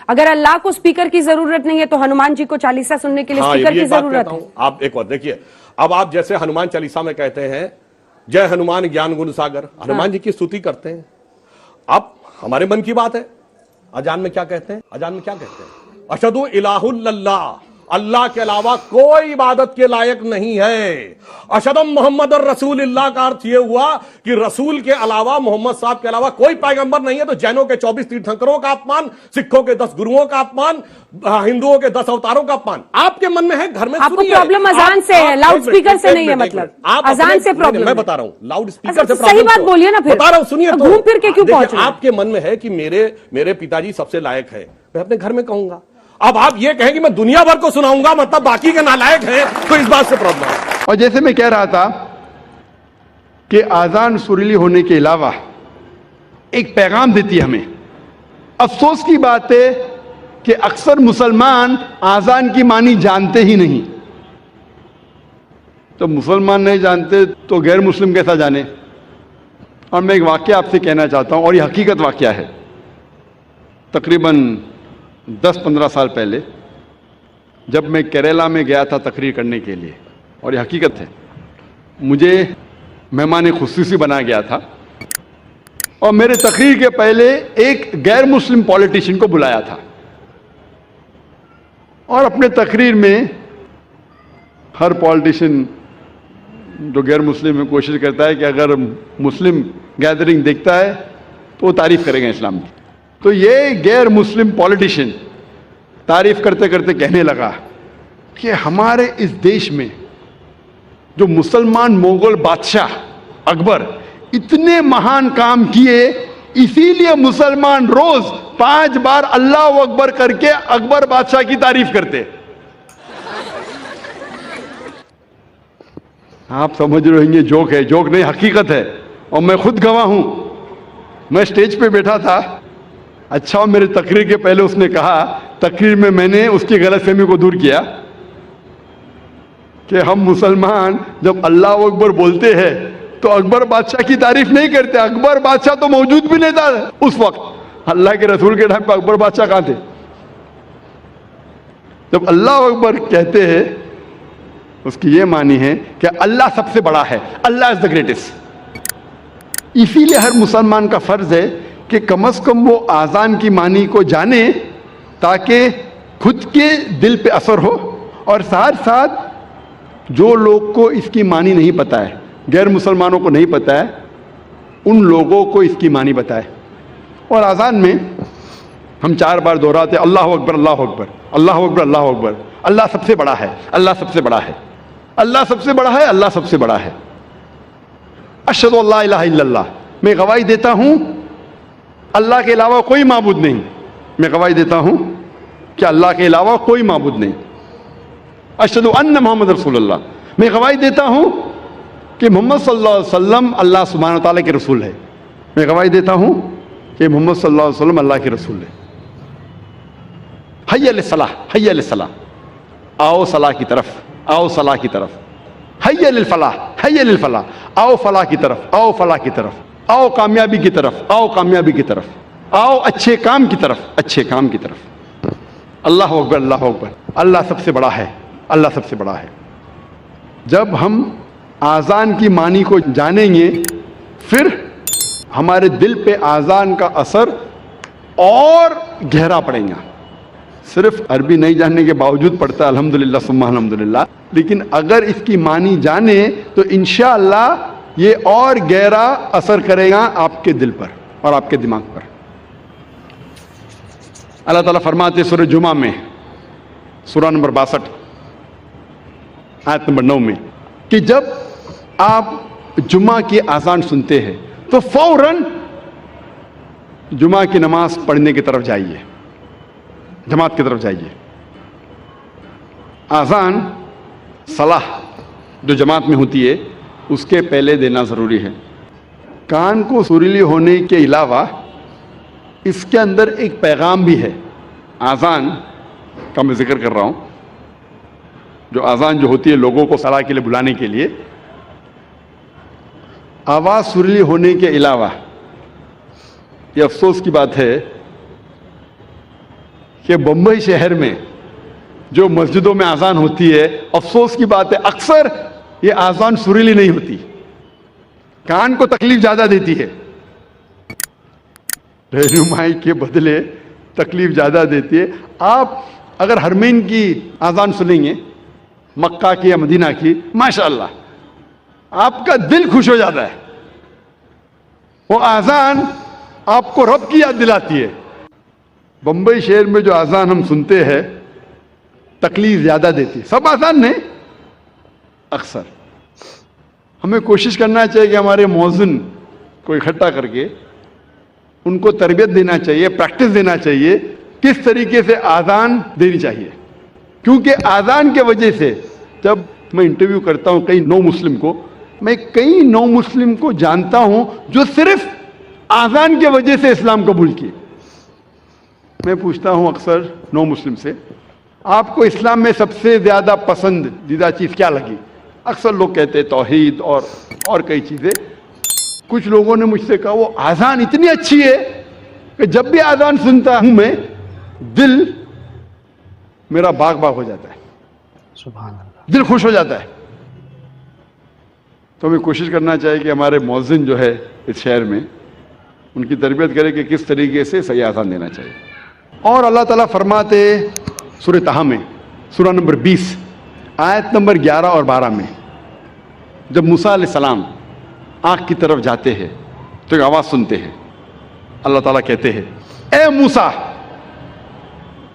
اگر اللہ کو اسپیکر کی ضرورت نہیں ہے تو ہنومان جی کو چالیسہ سننے کے لیے اسپیکر کی ضرورت ہے. آپ ایک بات دیکھیے، اب آپ جیسے ہنومان چالیسا میں کہتے ہیں جے ہنومان گیان گن ساگر، ہنومان جی کی ستوتی کرتے ہیں. اب ہمارے من کی بات ہے، اذان میں کیا کہتے ہیں؟ اذان میں کیا کہتے ہیں؟ اشہدو الہ الا اللہ، اللہ کے علاوہ کوئی عبادت کے لائق نہیں ہے. اشہدو محمد الرسول اللہ کا ارتھ یہ ہوا کہ رسول کے علاوہ، محمد صاحب کے علاوہ کوئی پیغمبر نہیں ہے. تو جینوں کے 24 تیرتھنکروں کا اپمان، سکھوں کے 10 گروؤں کا اپمان، ہندوؤں کے 10 اوتاروں کا اپمان. آپ کے من میں ہے گھر میں آپ کو پرابلم اذان سے ہے، لاؤڈ اسپیکر سے نہیں ہے. مطلب اذان سے پرابلم میں بتا رہا ہوں، لاؤڈ اسپیکر سے صحیح بات بولیے نا. پھر بتا رہا ہوں، سنیے. تو گھوم پھر کے کیوں پہنچ رہے ہیں؟ آپ کے من میں ہے کہ میرے پتا جی سب سے لائق ہے، میں اپنے گھر میں کہوں گا. اب آپ یہ کہیں کہ میں دنیا بھر کو سناؤں گا، مطلب باقی کے نالائق ہیں، تو اس بات سے پرابلم ہے. اور جیسے میں کہہ رہا تھا کہ آزان سریلی ہونے کے علاوہ ایک پیغام دیتی ہے ہمیں. افسوس کی بات ہے کہ اکثر مسلمان آزان کی معنی جانتے ہی نہیں. تو مسلمان نہیں جانتے تو غیر مسلم کیسا جانے؟ اور میں ایک واقعہ آپ سے کہنا چاہتا ہوں، اور یہ حقیقت واقعہ ہے. تقریباً 10-15 سال پہلے جب میں کیرلا میں گیا تھا تقریر کرنے کے لیے، اور یہ حقیقت ہے، مجھے مہمان خصوصی بنایا گیا تھا، اور میرے تقریر کے پہلے ایک غیر مسلم پولیٹیشین کو بلایا تھا. اور اپنے تقریر میں ہر پولیٹیشین جو غیر مسلم ہے کوشش کرتا ہے کہ اگر مسلم گیدرنگ دیکھتا ہے تو وہ تعریف کرے گا اسلام کی. تو یہ غیر مسلم پولیٹیشین تعریف کرتے کرتے کہنے لگا کہ ہمارے اس دیش میں جو مسلمان مغل بادشاہ اکبر اتنے مہان کام کیے، اسی لیے مسلمان روز 5 بار اللہ اکبر کر کے اکبر بادشاہ کی تعریف کرتے. آپ سمجھ رہے ہیں یہ جوک ہے؟ جوک نہیں، حقیقت ہے. اور میں خود گواہ ہوں. میں سٹیج پہ بیٹھا تھا. اچھا، میرے تقریر کے پہلے اس نے کہا، تقریر میں نے اس کی غلط فہمی کو دور کیا کہ ہم مسلمان جب اللہ اکبر بولتے ہیں تو اکبر بادشاہ کی تعریف نہیں کرتے. اکبر بادشاہ تو موجود بھی نہیں تھا اس وقت. اللہ کے رسول کے ٹائم پہ اکبر بادشاہ کہاں تھے؟ جب اللہ اکبر کہتے ہیں اس کی یہ معنی ہے کہ اللہ سب سے بڑا ہے، اللہ از دا گریٹسٹ. اسی لیے ہر مسلمان کا فرض ہے کہ کم از کم وہ آزان کی معنی کو جانے تاکہ خود کے دل پہ اثر ہو، اور ساتھ ساتھ جو لوگ کو اس کی معنی نہیں پتہ ہے، غیر مسلمانوں کو نہیں پتہ ہے، ان لوگوں کو اس کی معنی بتائے. اور آزان میں ہم 4 بار دہراتے اللہ اکبر اللہ اکبر اللہ اکبر اللہ اکبر. اللہ سب سے بڑا ہے، اللہ سب سے بڑا ہے، اللہ سب سے بڑا ہے، اللہ سب سے بڑا ہے. اشہد ان لا الہ الا اللہ، میں گواہی دیتا ہوں اللہ کے علاوہ کوئی معبود نہیں. میں گواہی دیتا ہوں کہ اللہ کے علاوہ کوئی معبود نہیں. اشہد ان محمد رسول اللہ، میں گواہی دیتا ہوں کہ محمد صلی اللہ علیہ وسلم اللہ سبحانہ تعالیٰ کے رسول ہے. میں گواہی دیتا ہوں کہ محمد صلی اللہ علیہ وسلم اللہ کے رسول ہے. حی علی الصلاح، حی علی الصلاح، آؤ صلاح کی طرف، آؤ صلاح کی طرف. حی علی الفلاح، حی علی الفلاح، آؤ فلاح کی طرف، آؤ فلاح کی طرف، آؤ کامیابی کی طرف، آؤ کامیابی کی طرف، آؤ اچھے کام کی طرف، اچھے کام کی طرف. اللہ اکبر اللہ اکبر. اللہ سب سے بڑا ہے، اللہ سب سے بڑا ہے. جب ہم آزان کی معنی کو جانیں گے پھر ہمارے دل پہ آزان کا اثر اور گہرا پڑے گا. صرف عربی نہیں جاننے کے باوجود پڑھتا ہے الحمدللہ ثم الحمدللہ، لیکن اگر اس کی معنی جانے تو انشاءاللہ یہ اور گہرا اثر کرے گا آپ کے دل پر اور آپ کے دماغ پر. اللہ تعالیٰ فرماتے سورہ جمعہ میں سورہ نمبر 62 آیت نمبر 9 میں کہ جب آپ جمعہ کی اذان سنتے ہیں تو فوراً جمعہ کی نماز پڑھنے کی طرف جائیے، جماعت کی طرف جائیے. اذان صلاح جو جماعت میں ہوتی ہے اس کے پہلے دینا ضروری ہے. کان کو سریلی ہونے کے علاوہ اس کے اندر ایک پیغام بھی ہے. اذان کا میں ذکر کر رہا ہوں، جو اذان جو ہوتی ہے لوگوں کو صلاح کے لیے بلانے کے لیے. آواز سریلی ہونے کے علاوہ یہ افسوس کی بات ہے کہ بمبئی شہر میں جو مسجدوں میں اذان ہوتی ہے، افسوس کی بات ہے اکثر یہ اذان سریلی نہیں ہوتی، کان کو تکلیف زیادہ دیتی ہے، رہنمائی کے بدلے تکلیف زیادہ دیتی ہے۔ آپ اگر حرمین کی اذان سنیں گے، مکہ کی یا مدینہ کی، ماشاءاللہ آپ کا دل خوش ہو جاتا ہے، وہ اذان آپ کو رب کی یاد دلاتی ہے۔ بمبئی شہر میں جو اذان ہم سنتے ہیں تکلیف زیادہ دیتی ہے، سب اذان نہیں، اکثر ہمیں کوشش کرنا چاہیے کہ ہمارے مؤذن کو اکٹھا کر کے ان کو تربیت دینا چاہیے، پریکٹس دینا چاہیے، کس طریقے سے اذان دینی چاہیے، کیونکہ اذان کے وجہ سے جب میں انٹرویو کرتا ہوں کئی نو مسلم کو، میں کئی نو مسلم کو جانتا ہوں جو صرف اذان کی وجہ سے اسلام قبول کیے۔ میں پوچھتا ہوں اکثر نو مسلم سے، آپ کو اسلام میں سب سے زیادہ پسندیدہ چیز کیا لگی؟ اکثر لوگ کہتے ہیں توحید اور کئی چیزیں۔ کچھ لوگوں نے مجھ سے کہا وہ اذان اتنی اچھی ہے کہ جب بھی اذان سنتا ہوں میں دل میرا باغ باغ ہو جاتا ہے، سبحان اللہ، دل خوش ہو جاتا ہے۔ تو ہمیں کوشش کرنا چاہیے کہ ہمارے مؤذن جو ہے اس شہر میں ان کی تربیت کرے کہ کس طریقے سے صحیح اذان دینا چاہیے۔ اور اللہ تعالیٰ فرماتے سورہ طٰہٰ میں، سورہ نمبر 20 آیت نمبر 11 اور 12 میں، جب موسیٰ علیہ السلام آنکھ کی طرف جاتے ہیں تو ایک آواز سنتے ہیں، اللہ تعالیٰ کہتے ہیں اے موسیٰ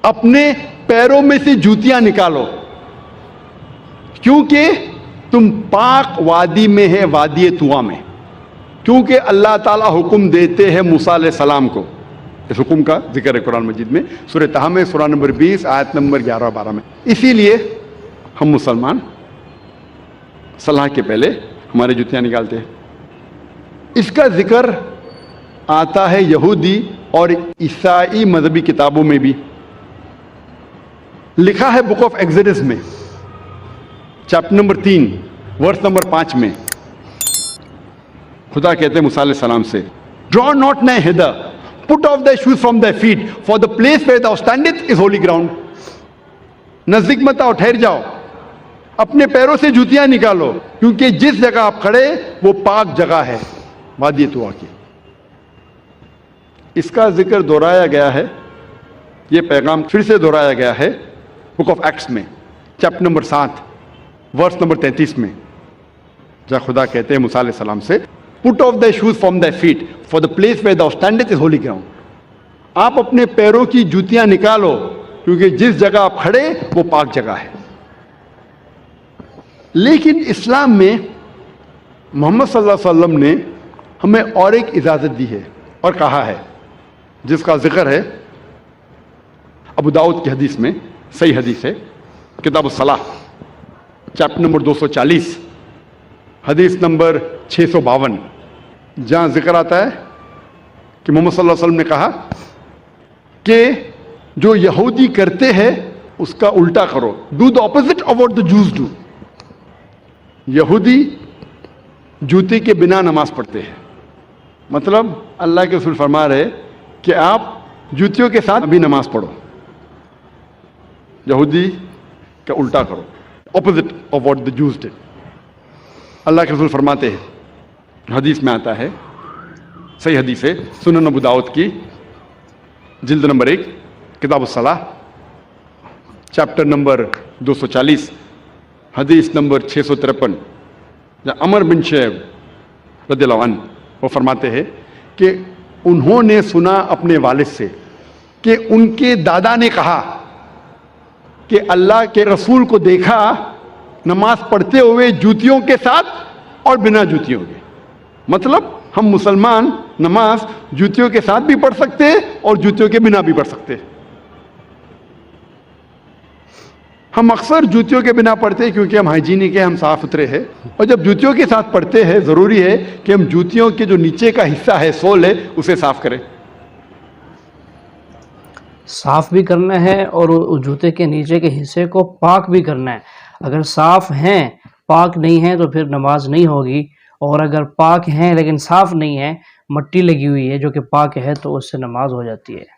اپنے پیروں میں سے جوتیاں نکالو کیونکہ تم پاک وادی میں ہے، وادی طویٰ میں، کیونکہ اللہ تعالیٰ حکم دیتے ہیں موسیٰ علیہ السلام کو۔ اس حکم کا ذکر ہے قرآن مجید میں، سورہ طٰہٰ میں، سورہ نمبر 20 آیت نمبر 11 اور 12 میں۔ اسی لیے ہم مسلمان صلاح کے پہلے ہمارے جوتیاں نکالتے ہیں۔ اس کا ذکر آتا ہے یہودی اور عیسائی مذہبی کتابوں میں بھی، لکھا ہے بک آف ایگزڈس میں چیپٹر نمبر 3 ورس نمبر 5 میں، خدا کہتے ہیں موسیٰ علیہ السلام سے draw not nigh hither, put off thy shoes from thy feet, for the place where thou standest is holy ground. نزدیک مت آؤ، ٹھہر جاؤ، اپنے پیروں سے جوتیاں نکالو کیونکہ جس جگہ آپ کھڑے وہ پاک جگہ ہے، وادی طویٰ کی۔ اس کا ذکر دہرایا گیا ہے، یہ پیغام پھر سے دہرایا گیا ہے بک آف ایکٹس میں چیپٹر نمبر 7 ورس نمبر 33 میں، جہاں خدا کہتے ہیں موسیٰ علیہ السلام سے put off thy shoes from thy feet, for the place where thou standest is holy ground. آپ اپنے پیروں کی جوتیاں نکالو کیونکہ جس جگہ آپ کھڑے وہ پاک جگہ ہے۔ لیکن اسلام میں محمد صلی اللہ علیہ وسلم نے ہمیں اور ایک اجازت دی ہے اور کہا ہے، جس کا ذکر ہے ابو داؤد کی حدیث میں، صحیح حدیث ہے، کتاب الصلاح چیپٹر نمبر 240 حدیث نمبر 652، جہاں ذکر آتا ہے کہ محمد صلی اللہ علیہ وسلم نے کہا کہ جو یہودی کرتے ہیں اس کا الٹا کرو، do the opposite of what the Jews do. یہودی جوتے کے بنا نماز پڑھتے ہیں، مطلب اللہ کے رسول فرما رہے کہ آپ جوتیوں کے ساتھ بھی نماز پڑھو، یہودی کا الٹا کرو، اپوزٹ آف واٹ دا جوز ڈڈ۔ اللہ کے رسول فرماتے ہیں، حدیث میں آتا ہے، صحیح حدیث ہے، سنن ابو داؤد کی جلد نمبر 1 کتاب الصلاح چیپٹر نمبر 240 حدیث نمبر 653، جہاں عمر بن شعیب رضی اللہ عنہ وہ فرماتے ہیں کہ انہوں نے سنا اپنے والد سے کہ ان کے دادا نے کہا کہ اللہ کے رسول کو دیکھا نماز پڑھتے ہوئے جوتیوں کے ساتھ اور بنا جوتیوں کے۔ مطلب ہم مسلمان نماز جوتیوں کے ساتھ بھی پڑھ سکتے ہیں اور جوتیوں کے بنا بھی پڑھ سکتے ہیں۔ ہم اکثر جوتیوں کے بنا پڑھتے ہیں کیونکہ ہم ہائیجینک ہیں، ہم صاف ستھرے ہیں، اور جب جوتیوں کے ساتھ پڑھتے ہیں ضروری ہے کہ ہم جوتیوں کے جو نیچے کا حصہ ہے، سول ہے، اسے صاف کریں۔ صاف بھی کرنا ہے اور جوتے کے نیچے کے حصے کو پاک بھی کرنا ہے۔ اگر صاف ہیں پاک نہیں ہیں تو پھر نماز نہیں ہوگی، اور اگر پاک ہیں لیکن صاف نہیں ہے، مٹی لگی ہوئی ہے جو کہ پاک ہے، تو اس سے نماز ہو جاتی ہے۔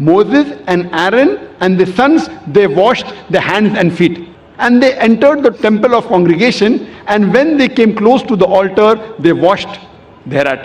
Moses and Aaron and the sons, they washed their hands and feet, and they entered the temple of congregation, and when they came close to the altar, they washed thereat.